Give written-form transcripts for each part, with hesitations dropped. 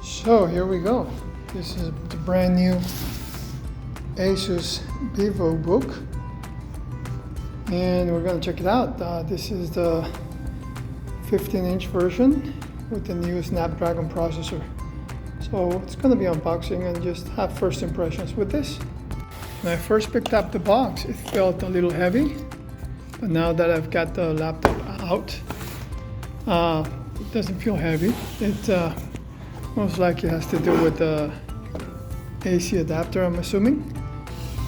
So here we go. This is the brand new Asus Vivobook, and we're going to check it out. This is the 15-inch version with the new Snapdragon processor. So it's going to be unboxing and just have first impressions with this. When I first picked up the box, it felt a little heavy, but now that I've got the laptop out, it doesn't feel heavy. It most likely has to do with the AC adapter, I'm assuming.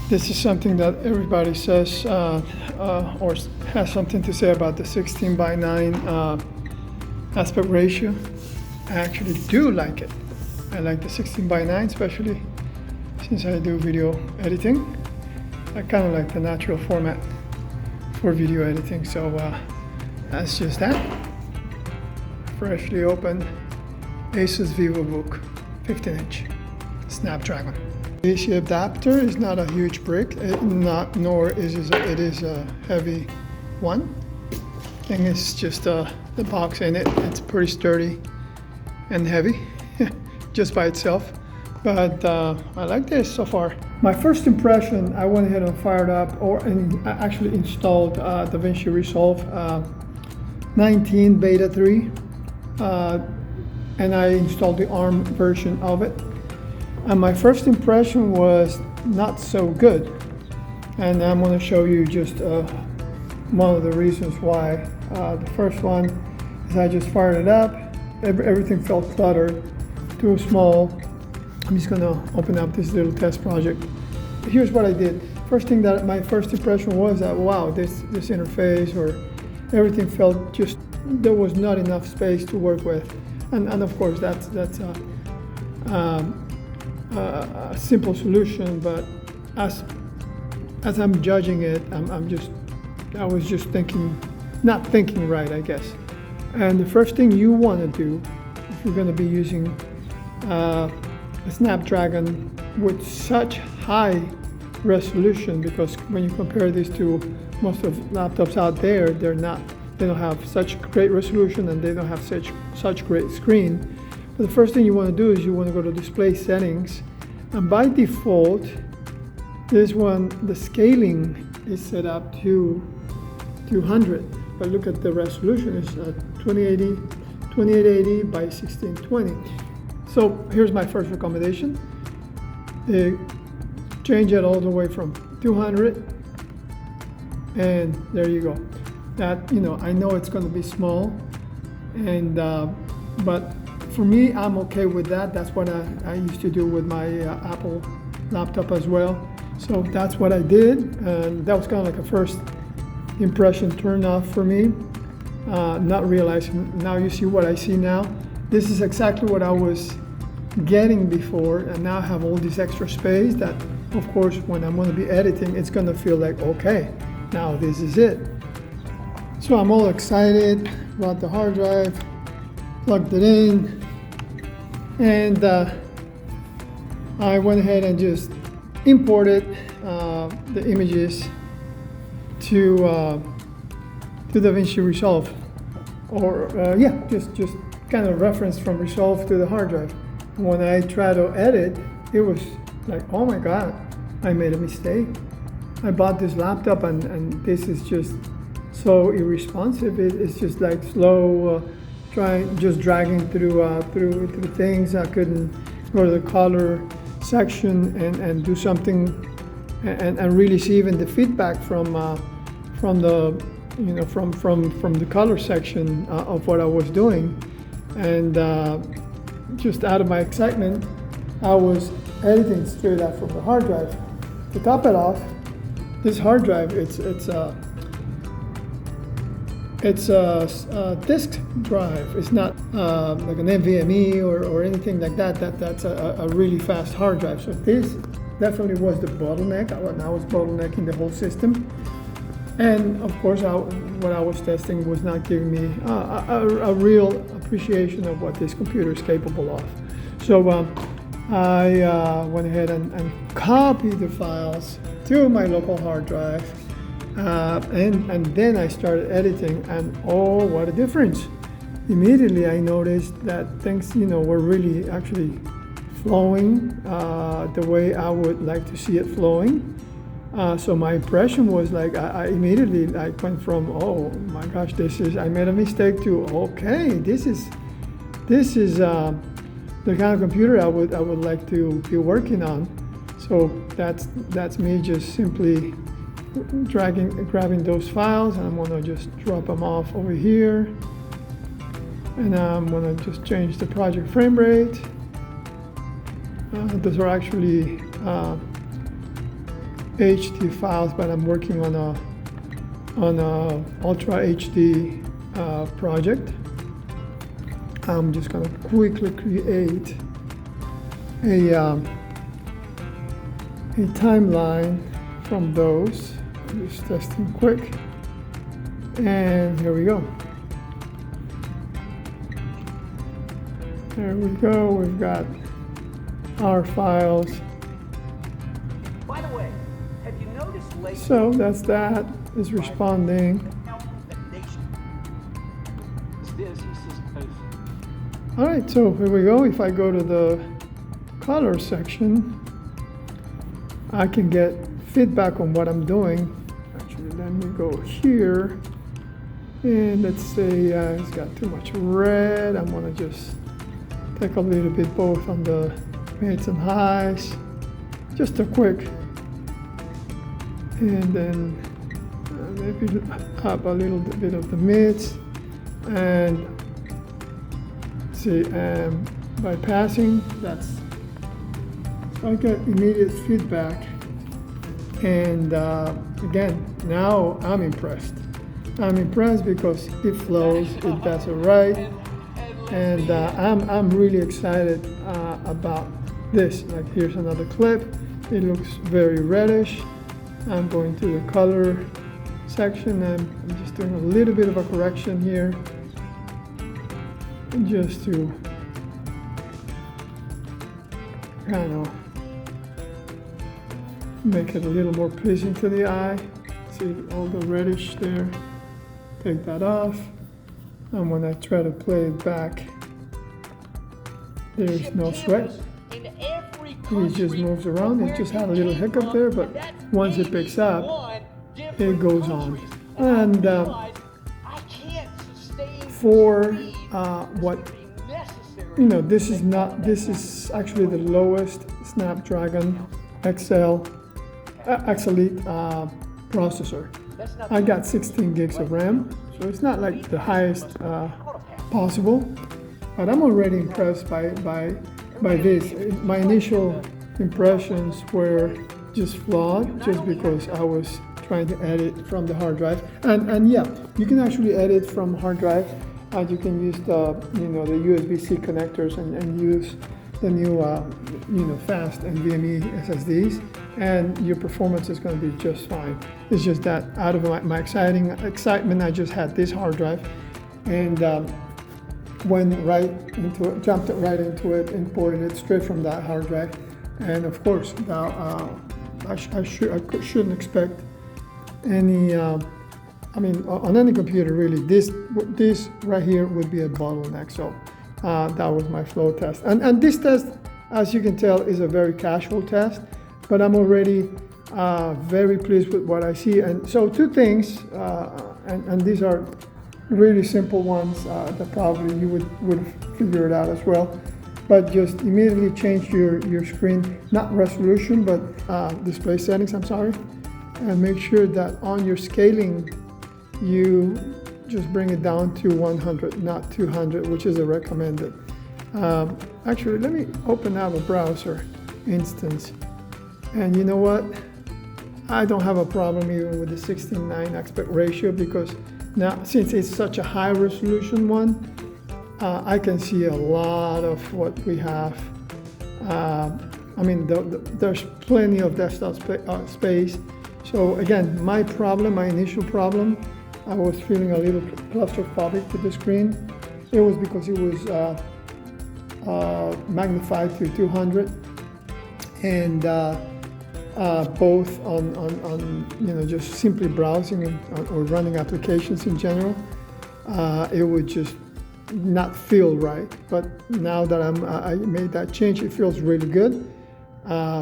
This is something that everybody says or has something to say about the 16:9 aspect ratio. I actually do like it. I like the 16:9, especially since I do video editing. I kind of like the natural format for video editing, so that's just that. Freshly opened Asus Vivobook 15-inch Snapdragon. The AC adapter is not a huge brick, nor is it is a heavy one. I think it's just the box in it. It's pretty sturdy and heavy just by itself. But I like this so far. My first impression, I went ahead and fired up I actually installed DaVinci Resolve 19 Beta 3. And I installed the ARM version of it. And my first impression was not so good. And I'm going to show you just one of the reasons why. The first one is I just fired it up. Everything felt cluttered, too small. I'm just going to open up this little test project. Here's what I did. First thing that my first impression was that, wow, this interface or everything felt just, there was not enough space to work with. And of course, that's a simple solution, but as I'm judging it, I was just not thinking right, I guess. And the first thing you want to do, if you're going to be using a Snapdragon with such high resolution, because when you compare this to most of laptops out there, they don't have such great resolution and they don't have such great screen. But the first thing you want to do is you want to go to display settings, and by default this one, the scaling is set up to 200, but look at the resolution, it's 2880 by 1620. So here's my first recommendation. Change it all the way from 200, and there you go. That, I know it's going to be small, and but for me, I'm okay with that. That's what I used to do with my Apple laptop as well. So that's what I did, and that was kind of like a first impression turn off for me. Not realizing, now you see what I see now. This is exactly what I was getting before, and now I have all this extra space that, of course, when I'm going to be editing, it's going to feel like, okay, now this is it. So I'm all excited, brought the hard drive, plugged it in, and I went ahead and just imported the images to DaVinci Resolve, or just kind of reference from Resolve to the hard drive. When I tried to edit, it was like, oh my God, I made a mistake. I bought this laptop and this is just so irresponsive. It's just like slow, just dragging through things. I couldn't go to the color section and do something and really see even the feedback from the from the color section of what I was doing. And just out of my excitement, I was editing straight out from the hard drive. To top it off, this hard drive, it's a disk drive. It's not like an NVMe or anything like that. That's a really fast hard drive. So this definitely was the bottleneck. I was bottlenecking the whole system. And of course, what I was testing was not giving me a real appreciation of what this computer is capable of. So I went ahead and copied the files to my local hard drive. And then I started editing, and oh, what a difference. immediately I noticed that things, were really actually flowing the way I would like to see it flowing. So my impression was like I immediately went from, oh my gosh, I made a mistake, to okay, this is the kind of computer I would like to be working on. So that's me just simply grabbing those files, and I'm gonna just drop them off over here, and I'm gonna just change the project frame rate. Those are actually HD files, but I'm working on a Ultra HD project. I'm just gonna quickly create a timeline from those. Just testing quick, and here we go. There we go. We've got our files. By the way, have you noticed lately? So that is responding. All right, so here we go. If I go to the color section, I can get feedback on what I'm doing. Actually, let me go here, and let's say it's got too much red. I'm gonna just take a little bit both on the mids and highs, just a quick, and then maybe up a little bit of the mids, and see, by passing, I get immediate feedback, and again, now I'm impressed. I'm impressed because it flows, it does it right, and I'm really excited about this. Like, here's another clip. It looks very reddish. I'm going to the color section, and I'm just doing a little bit of a correction here, just to kind of make it a little more pleasing to the eye. See all the reddish there. Take that off, and when I try to play it back, there's no sweat. It just moves around. It just had a little hiccup there, but once it picks up, it goes on. And for what, this is actually the lowest Snapdragon X Elite processor. I got 16 gigs of RAM, so it's not like the highest possible, but I'm already impressed by this. My initial impressions were just flawed, just because I was trying to edit from the hard drive, and yeah, you can actually edit from hard drive. You can use the USB-C connectors and use the new fast NVMe SSDs, and your performance is going to be just fine. It's just that out of my excitement, I just had this hard drive, and went right into it, jumped right into it, imported it straight from that hard drive, and of course now I shouldn't expect any. On any computer really, this right here would be a bottleneck. So that was my flow test, and this test, as you can tell, is a very casual test, but I'm already very pleased with what I see. And so two things, and these are really simple ones that probably you would figure it out as well, but just immediately change your screen, not resolution, but display settings, I'm sorry, and make sure that on your scaling you just bring it down to 100, not 200, which is a recommended. Actually, let me open up a browser instance, and you know what? I don't have a problem even with the 16:9 aspect ratio, because now, since it's such a high resolution one, I can see a lot of what we have. There's plenty of desktop space. So again, my initial problem, I was feeling a little claustrophobic to the screen. It was because it was magnified to 200, and both on just simply browsing or running applications in general, it would just not feel right. But now that I made that change, it feels really good.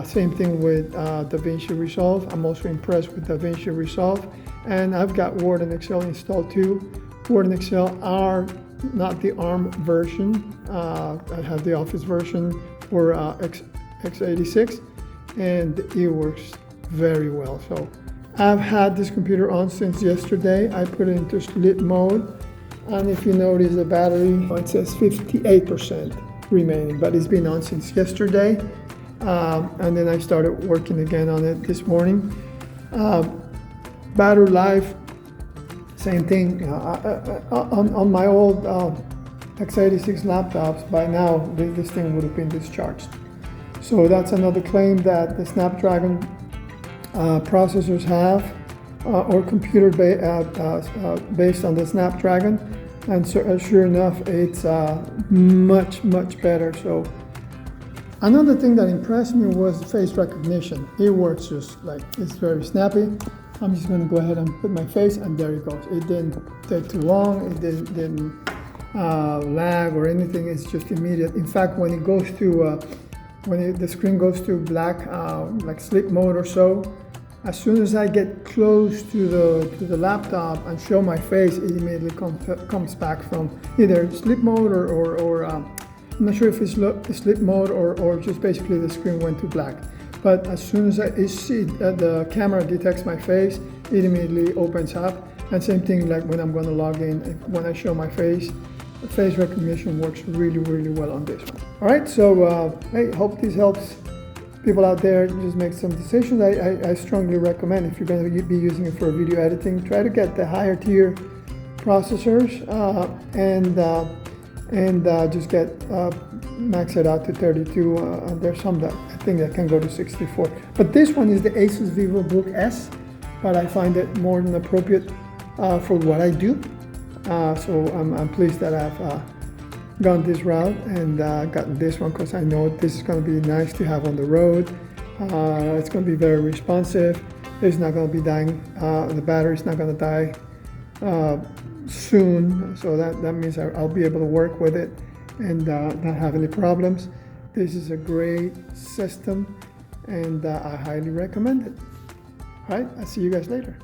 Same thing with DaVinci Resolve. I'm also impressed with DaVinci Resolve. And I've got Word and Excel installed too. Word and Excel are not the ARM version. I have the Office version for x86, and it works very well. So I've had this computer on since yesterday. I put it into sleep mode, and if you notice the battery, it says 58% remaining, but it's been on since yesterday. And then I started working again on it this morning. Battery life, same thing. On my old x86 laptops, by now this thing would have been discharged. So that's another claim that the Snapdragon processors have, or computer based on the Snapdragon, and so, sure enough, it's much better. So another thing that impressed me was face recognition. It works just like, it's very snappy. I'm just going to go ahead and put my face, and there it goes. It didn't take too long. It didn't lag or anything. It's just immediate. In fact, when it goes to the screen goes to black, like sleep mode or so, as soon as I get close to the laptop and show my face, it immediately comes back from either sleep mode or I'm not sure if it's sleep mode or just basically the screen went to black. But as soon as I see the camera detects my face, it immediately opens up. And same thing like when I'm going to log in, when I show my face, the face recognition works really well on this one. All right, so hey, hope this helps people out there just make some decisions. I strongly recommend, if you're going to be using it for video editing, try to get the higher tier processors and just get max it out to 32. There's some that I think that can go to 64. But this one is the Asus Vivobook S, but I find it more than appropriate for what I do. So I'm pleased that I've gone this route and gotten this one, because I know this is going to be nice to have on the road. It's going to be very responsive. It's not going to be dying. The battery's not going to die soon, so that means I'll be able to work with it and not have any problems. This is a great system, and I highly recommend it. All right, I'll see you guys later.